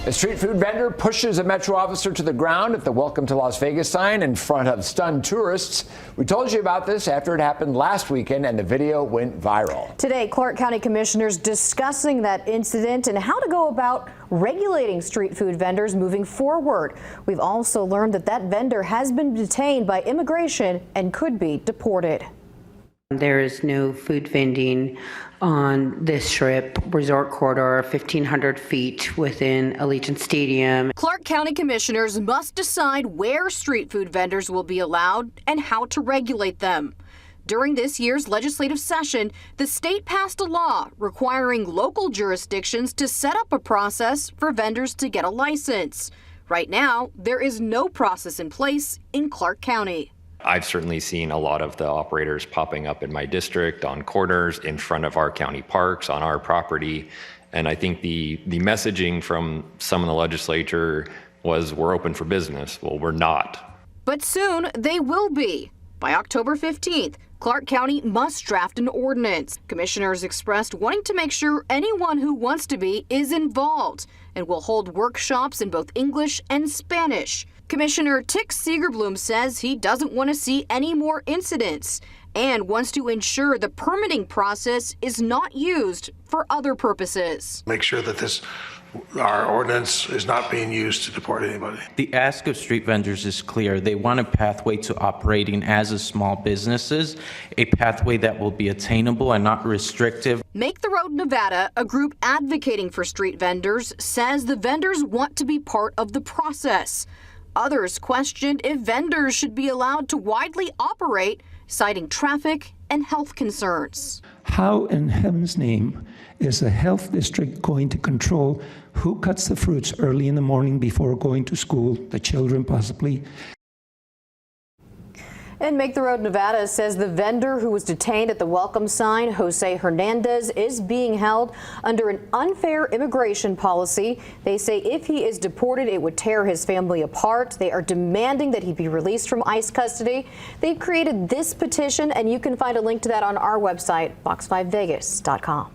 A street food vendor pushes a Metro officer to the ground at the Welcome to Las Vegas sign in front of stunned tourists. We told you about this after it happened last weekend and the video went viral. Today, Clark County commissioners discussing that incident and how to go about regulating street food vendors moving forward. We've also learned that that vendor has been detained by immigration and could be deported. There is no food vending on this strip resort corridor 1,500 feet within Allegiant Stadium. Clark County commissioners must decide where street food vendors will be allowed and how to regulate them. During this year's legislative session, the state passed a law requiring local jurisdictions to set up a process for vendors to get a license. Right now, there is no process in place in Clark County. I've certainly seen a lot of the operators popping up in my district on corners, in front of our county parks, on our property. And I think the messaging from some of the legislature was, we're open for business. Well, we're not. But soon they will be. By October 15th, Clark County must draft an ordinance. Commissioners expressed wanting to make sure anyone who wants to be is involved and will hold workshops in both English and Spanish. Commissioner Tick Segerblum says he doesn't want to see any more incidents and wants to ensure the permitting process is not used for other purposes. Make sure that our ordinance is not being used to deport anybody. The ask of street vendors is clear. They want a pathway to operating as a small businesses, a pathway that will be attainable and not restrictive. Make the Road Nevada, a group advocating for street vendors, says the vendors want to be part of the process. Others questioned if vendors should be allowed to widely operate, citing traffic and health concerns. How in heaven's name is the health district going to control who cuts the fruits early in the morning before going to school, the children possibly? And Make the Road Nevada says the vendor who was detained at the welcome sign, Jose Hernandez, is being held under an unfair immigration policy. They say if he is deported, it would tear his family apart. They are demanding that he be released from ICE custody. They've created this petition, and you can find a link to that on our website, fox5vegas.com.